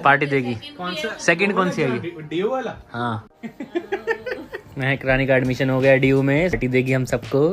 Party देगी। कौन सा सेकंड कौन सी आएगी? डीओ वाला। हाँ महक रानी का एडमिशन हो गया डीयू में, पार्टी देगी हम सबको।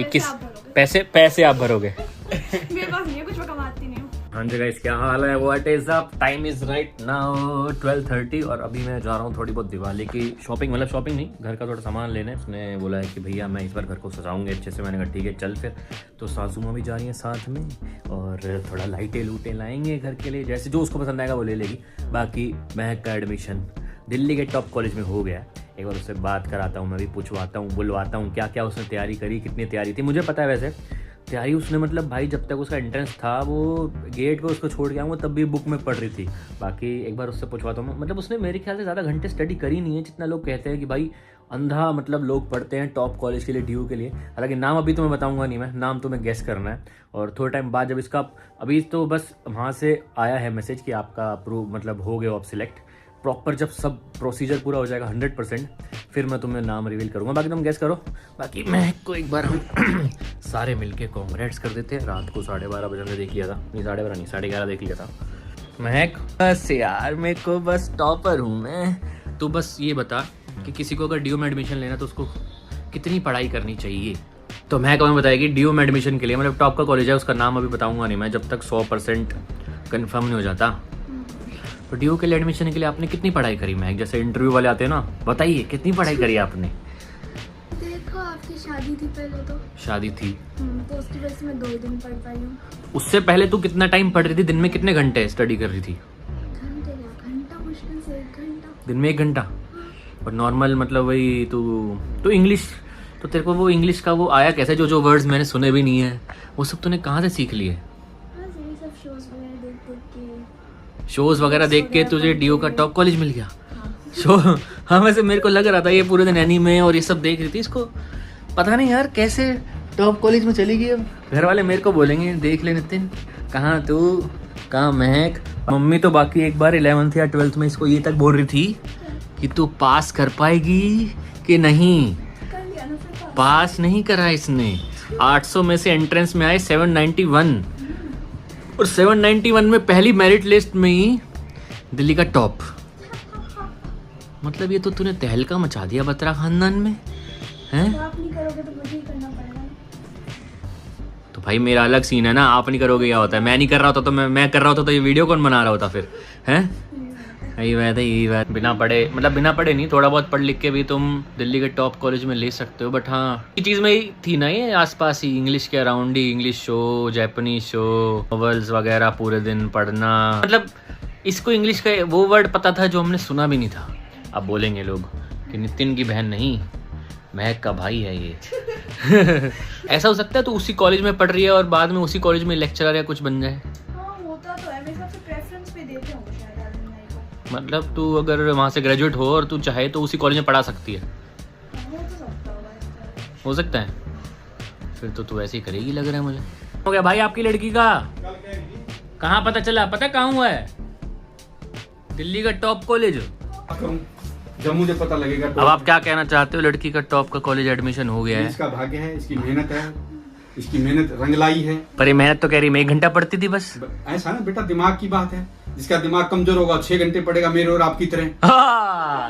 21 पैसे आप भरोगे। मेरे पास नहीं है कुछ, मैं कमाती नहीं हूँ। हाँ जी गाइस, क्या हाल है? What is up? Time is right now 12:30 और अभी मैं जा रहा हूँ थोड़ी बहुत दिवाली की शॉपिंग, मतलब शॉपिंग नहीं, घर का थोड़ा सामान लेने। उसने बोला है कि भैया मैं इस बार घर को सजाऊंगे अच्छे से। मैंने कहा ठीक है चल फिर। तो सासू माँ भी जा रही है साथ में और थोड़ा लाइटें लूटें लाएंगे घर के लिए, जैसे जो उसको पसंद आएगा वो ले लेगी। बाकी महक का एडमिशन दिल्ली के टॉप कॉलेज में हो गया। एक बार उससे बात कराता हूँ, मैं भी पूछवाता हूँ, बुलवाता हूँ क्या क्या उसने तैयारी करी, कितनी तैयारी थी। मुझे पता है वैसे तैयारी उसने, मतलब भाई जब तक उसका एंट्रेंस था वो गेट पे उसको छोड़ के आऊँगा तब भी बुक में पढ़ रही थी। बाकी एक बार उससे पूछवाता हूँ, मतलब उसने मेरे ख्याल से ज़्यादा घंटे स्टडी करी नहीं है जितना लोग कहते हैं कि भाई अंधा मतलब लोग पढ़ते हैं टॉप कॉलेज के लिए, डीयू के लिए। हालांकि नाम अभी तो मैं बताऊंगा नहीं, मैं नाम तुम्हें गेस करना है। और थोड़े टाइम बाद जब इसका, अभी तो बस वहाँ से आया है मैसेज कि आपका अप्रूव मतलब हो गया आप सिलेक्ट। प्रॉपर जब सब प्रोसीजर पूरा हो जाएगा 100% फिर मैं तुम्हें नाम रिवील करूंगा। बाकी तुम गेस करो। बाकी महक को एक बार हम सारे मिलके कॉन्ग्रेट्स कर देते हैं। रात को 12:30 बजे देख लिया था, नहीं 12:30 नहीं 11:30 देख लिया था। महक बस यार मेरे को बस टॉपर हूँ मैं। तो बस ये बता कि किसी को अगर डीयू में एडमिशन लेना तो उसको कितनी पढ़ाई करनी चाहिए? तो महक हमें बताएगी डीयू में एडमिशन के लिए, मतलब टॉप का कॉलेज है उसका नाम अभी बताऊँगा नहीं मैं जब तक 100% कन्फर्म नहीं हो जाता। तो डीयू के लिए एडमिशन के लिए आपने कितनी पढ़ाई करी महक? जैसे इंटरव्यू वाले आते हैं ना, बताइए कितनी पढ़ाई करी आपने? देखो आपकी शादी थी पहले तो। शादी थी तो उसकी वजह से मैं 2 दिन पढ़ पाई हूँ। उससे पहले तू कितना टाइम पढ़ रही थी? दिन में कितने घंटे स्टडी कर रही थी? घंटा मुश्किल से 1 घंटा। दिन में 1 घंटा? और नॉर्मल मतलब वही तू इंग्लिश, तो तेरे को वो इंग्लिश का वो आया कैसे? जो वर्ड्स मैंने सुने भी नहीं है वो सब तूने कहाँ से सीख लिए? शोज वगैरह देख के तुझे डीयू का टॉप कॉलेज मिल गया? शो हाँ वैसे मेरे को लग रहा था ये पूरे दिन एनीमे और ये सब देख रही थी, इसको पता नहीं यार कैसे टॉप कॉलेज में चली गई। अब घर वाले मेरे को बोलेंगे देख ले नितिन कहाँ तू, कहाँ महक। मम्मी तो बाकी एक बार 11th या 12th में इसको ये तक बोल रही थी कि तू पास कर पाएगी कि नहीं। पास नहीं करा इसने। 800 में से एंट्रेंस में आए 791 और 791 में पहली मेरिट लिस्ट में ही दिल्ली का टॉप। मतलब ये तो तूने तहलका मचा दिया बत्रा खानदान में हैं? आप नहीं करोगे तो मुझे ही करना पड़ेगा। तो भाई मेरा अलग सीन है ना, आप नहीं करोगे क्या होता है? मैं नहीं कर रहा होता तो मैं कर रहा होता तो ये वीडियो कौन बना रहा होता फिर हैं? यही बात है, यही बात। बिना पढ़े नहीं, थोड़ा बहुत पढ़ लिख के भी तुम दिल्ली के टॉप कॉलेज में ले सकते हो। बट हाँ ये चीज़ में ही थी ना, ये आसपास ही इंग्लिश के अराउंड ही, English show, Japanese show, novels वगैरह पूरे दिन पढ़ना। मतलब इसको इंग्लिश का वो वर्ड पता था जो हमने सुना भी नहीं था। अब बोलेंगे लोग कि नितिन की बहन नहीं महक का भाई है ये। ऐसा हो सकता है तो उसी कॉलेज में पढ़ रही है और बाद में उसी कॉलेज में लेक्चरर या कुछ बन जाए। मतलब तू अगर वहाँ से ग्रेजुएट हो और तू चाहे तो उसी कॉलेज में पढ़ा सकती है। हो सकता है फिर तो तू ऐसे ही करेगी लग रहा है मुझे। हो गया भाई आपकी लड़की का? कहाँ पता चला? पता कहाँ हुआ है? दिल्ली का टॉप कॉलेज। जब मुझे पता लगेगा तो। अब आप क्या कहना चाहते हो? लड़की का टॉप का कॉलेज एडमिशन हो गया है। इसका भाग्य है, इसकी मेहनत है, इसकी मेहनत रंग लाई है। पर ये मेहनत तो कह रही मैं 1 घंटा पढ़ती थी बस। ऐसा ना बेटा, दिमाग की बात है। जिसका दिमाग कमजोर होगा 6 घंटे पढ़ेगा, मेरे और आपकी तरह।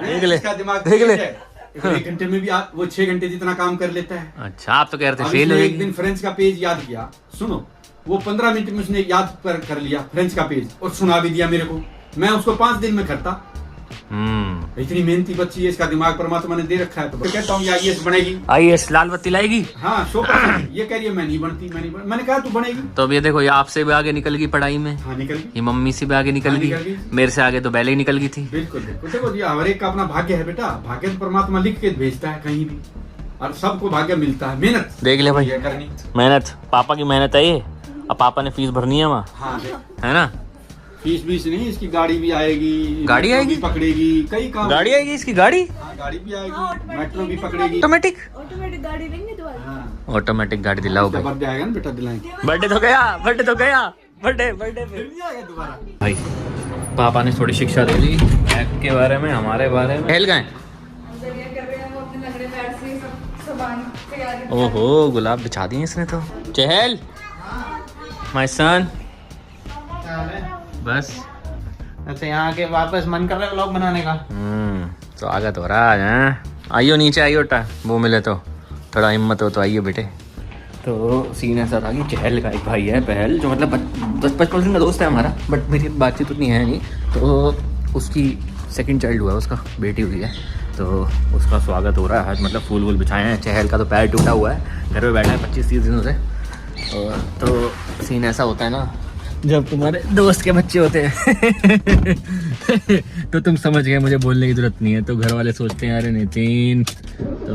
देख ले, इसका दिमाग देख ले। 1 घंटे में भी वो 6 घंटे जितना काम कर लेता है। अच्छा आप तो कह रहे थे फेल हो। एक दिन फ्रेंच का पेज याद किया, सुनो, वो 15 मिनट में उसने याद कर लिया फ्रेंच का पेज और सुना भी दिया मेरे को। मैं उसको 5 दिन में करता। इतनी मेहनती बच्ची है, इसका दिमाग परमात्मा ने दे रखा है। तो कहता हूँ IAS बनेगी। IAS लाल बत्ती लाएगी। हाँ 100%। ये कह रही है मैं नहीं बनती, मैंने कहा तू बनेगी। तो अब ये देखो ये आपसे भी आगे निकल गई पढ़ाई में। हाँ निकल गई। ये मम्मी से भी आगे निकल गई। मेरे से आगे तो पहले ही निकल गई थी। बिल्कुल बिल्कुल। देखो जी हर एक का अपना भाग्य है बेटा। भाग्य तो परमात्मा लिख के भेजता है कहीं भी, और सबको भाग्य मिलता है। मेहनत देख ले भाई, मेहनत पापा की मेहनत है ये। अब पापा ने फीस भरनी है वहाँ। हाँ है ना? फीस नहीं, इसकी गाड़ी भी आएगी, गाड़ी आएगी, पकड़ेगी, कई काम। गाड़ी आएगी इसकी? गाड़ी गाड़ी भी आएगी, मेट्रो भी पकड़ेगी। ऑटोमेटिक गाड़ी देंगे दोबारा। ऑटोमेटिक गाड़ी दिलाओ भाई। बर्थडे आएगा ना बेटा, दिलाएंगे। बर्थडे तो गया बर्थडे भाई। पापा ने थोड़ी शिक्षा दे दी महक के बारे में, हमारे बारे में। हेल गए। ओहो गुलाब बिछा दिए इसने तो। चहल माय सन। बस अच्छा यहाँ के वापस मन कर रहा है व्लॉग बनाने का। स्वागत हो रहा है आज, हैं? आइयो नीचे आइयो टा, वो मिले तो थोड़ा हिम्मत हो तो आइए बेटे। तो सीन ऐसा था कि चहल का एक भाई है पहल, जो मतलब 10-15 का दोस्त है हमारा, बट मेरी बातचीत उतनी है नहीं। तो उसकी सेकंड चाइल्ड हुआ है, उसका बेटी हुई है, तो उसका स्वागत हो रहा है आज। मतलब फूल वूल बिछाए हैं। चहल का तो पैर टूटा हुआ है, घर पे बैठा है 25-30 दिनों से। और तो सीन ऐसा होता है ना, जब तुम्हारे दोस्त के बच्चे होते हैं तो तुम समझ गए, मुझे बोलने की जरूरत नहीं है। तो घर वाले सोचते हैं अरे नितिन, तो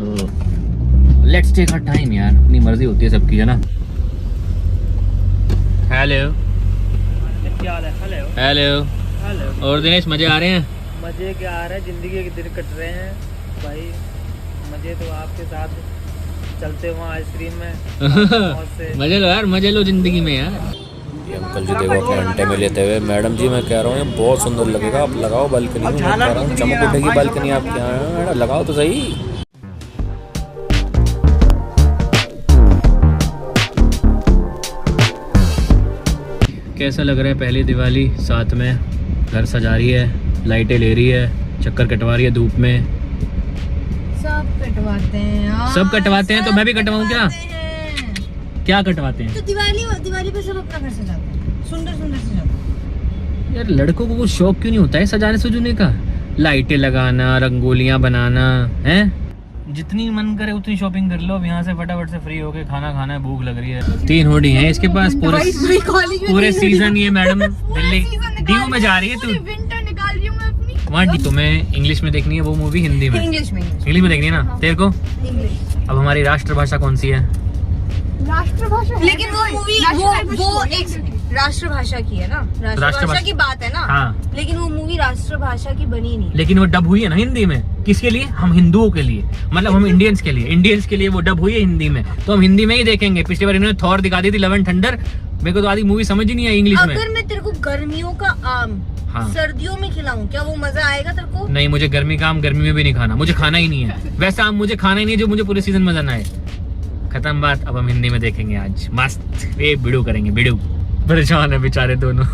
लेट्स टेक आवर टाइम यार, अपनी मर्जी होती है सबकी, है ना। हेलो क्या हाल है? Hello hello hello. और दिनेश, मजे आ रहे हैं? मजे क्या आ रहे हैं, जिंदगी के दिन कट रहे हैं भाई। मजे तो आपके साथ चलते हुए आइसक्रीम में मजे लो यार, मजे लो जिंदगी में यार। ये अंकल जी देखो अपने घंटे में लेते हुए। मैडम जी मैं कह रहा हूँ ये बहुत सुंदर लगेगा, आप लगाओ बालकनी में, चमक उठेगी बालकनी आपके यहाँ, लगाओ तो सही। कैसा लग रहा है पहली दिवाली? साथ में घर सजा रही है, लाइटें ले रही है, चक्कर कटवा रही है धूप में। सब कटवाते हैं यार, सब कटवाते हैं, तो मैं भी कटवाऊं क्या? क्या कटवाते हैं? तो दिवाली पे सब अपना घर सजाते हैं, सुंदर सुंदर सजाते हैं। यार लड़कों को कुछ शौक क्यों नहीं होता है सजाने सजूने का? लाइटें लगाना, रंगोलियां बनाना, हैं? जितनी मन करे उतनी शॉपिंग कर लो। अब यहाँ से फटाफट से फ्री होके खाना खाना है, भूख लग रही है। 3 होडी हैं इसके पास पूरे सीजन। ये मैडम दिल्ली डीयू में जा रही है। तू विंटर निकाल रही हूँ मैं अपनी। वहाँ तुम्हें इंग्लिश में देखनी है वो मूवी, हिंदी में? इंग्लिश में देखनी है ना तेरे को? इंग्लिश। अब हमारी राष्ट्रभाषा कौन सी है? राष्ट्रभाषा, लेकिन वो मूवी वो एक राष्ट्रभाषा की है ना, राष्ट्रभाषा की बात है ना। हाँ। लेकिन वो मूवी राष्ट्रभाषा की बनी नहीं। लेकिन वो डब हुई है ना हिंदी में। किसके लिए? हम हिंदुओं के लिए, मतलब हम इंडियंस के लिए वो डब हुई है हिंदी में, तो हम हिंदी में ही देखेंगे। पिछली बार इन्होंने थॉर दिखा दी थी, लव एंड थंडर, मेरे को तो आधी मूवी समझ ही नहीं आई इंग्लिश में। अगर मैं तेरे को गर्मियों का आम सर्दियों में खिलाऊं, क्या वो मजा आएगा तेरे को? नहीं, मुझे गर्मी का आम गर्मी में भी नहीं खाना, मुझे खाना ही नहीं है वैसा आम, मुझे खाना ही नहीं है जो मुझे पूरे सीजन मजा ना आए। खत्म बात। अब हम हिंदी में देखेंगे आज, मस्त ये बिडू करेंगे, बिडू। परेशान है बेचारे दोनों।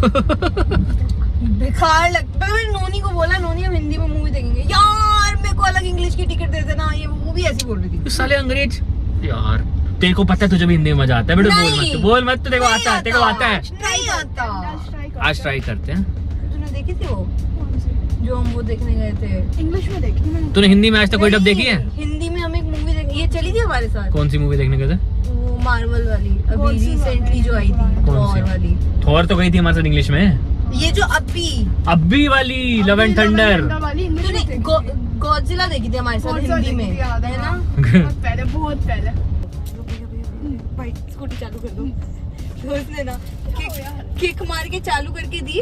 बेकार लगता है। मैंने नोनी को बोला, नोनी हम हिंदी में मूवी देखेंगे। यार मेरे को अलग इंग्लिश की टिकट दे देना, ये मूवी ऐसी बोल रही थी। साले अंग्रेज यार, तेरे को पता है तुझे भी हिंदी में मजा आता है? बेटा बोल मत, तेरे को आता है, तेरे को आता है। नहीं आता। आज ट्राई करते हैं। तूने देखी थी वो जो हम वो देखने गए थे? इंग्लिश में देखी मैंने। तूने हिंदी में आज तक कोई डब देखी है? हिंदी में हम एक मूवी देखी, ये चली थी हमारे साथ। कौन सी मूवी देखने गए थे? वो मार्वल वाली, अभी रिसेंटली जो आई थी, थॉर वाली। थॉर तो गई थी हमारे साथ इंग्लिश में। ये जो अब्बी वाली लव एंड थंडर। तूने गॉडजिला देखी थी हमारे साथ हिंदी में, है ना? बहुत पहले। भाई स्कूटी चालू कर दो। तो उसने ना किक मार के चालू करके दी,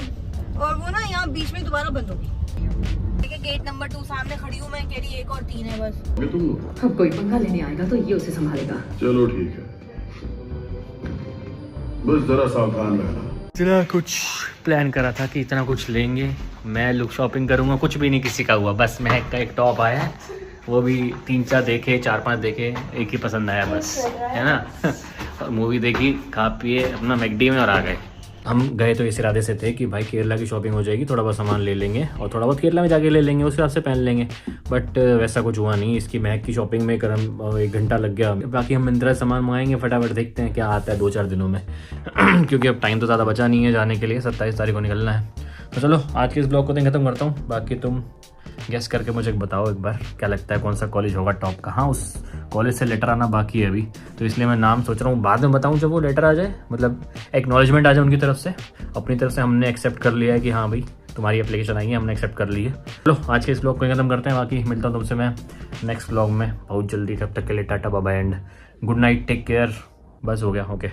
और वो ना यहाँ बीच में दोबारा बंद हो गई। गेट नंबर 2 सामने खड़ी हूँ मैं, कह रही 1 और 3 है बस। अब कोई पंगा लेने आएगा तो ये उसे संभालेगा। चलो ठीक है, बस जरा सावधान रहना। इतना कुछ प्लान करा था कि इतना कुछ लेंगे, मैं लुक शॉपिंग करूँगा, कुछ भी नहीं किसी का हुआ। बस महक का एक टॉप आया है, वो भी 3-4 देखे, 4-5 देखे, एक ही पसंद आया बस, है ना। और मूवी देखी, खा पिए अपना मैकडी में और आ गए। हम गए तो इस इरादे से थे कि भाई केरला की शॉपिंग हो जाएगी, थोड़ा बहुत सामान ले लेंगे और थोड़ा बहुत केरला में जाके ले लेंगे, उस हिसाब से पहन लेंगे। बट वैसा कुछ हुआ नहीं। इसकी महक की शॉपिंग में करम 1 घंटा लग गया। बाकी हम मिंत्रा से सामान मंगाएंगे, फटाफट देखते हैं क्या आता है 2-4 दिनों में क्योंकि अब टाइम तो ज़्यादा बचा नहीं है जाने के लिए, 27 तारीख को निकलना है। तो चलो आज के इस ब्लॉग को तो ख़त्म करता हूँ। बाकी तुम गेस करके मुझे बताओ एक बार, क्या लगता है कौन सा कॉलेज होगा टॉप का। हाँ, उस कॉलेज से लेटर आना बाकी है अभी, तो इसलिए मैं नाम सोच रहा हूँ बाद में बताऊँ जब वो लेटर आ जाए, मतलब एक्नॉलेजमेंट आ जाए उनकी तरफ से। अपनी तरफ से हमने एक्सेप्ट कर लिया है कि हाँ भाई तुम्हारी एप्लीकेशन आई है, हमने एक्सेप्ट कर ली है। चलो आज के इस ब्लॉग को ख़त्म करते हैं। बाकी मिलता हूँ तुमसे मैं नेक्स्ट ब्लॉग में बहुत जल्दी। तब तक के लिए tata bye bye and good night, take care. बस हो गया, ओके।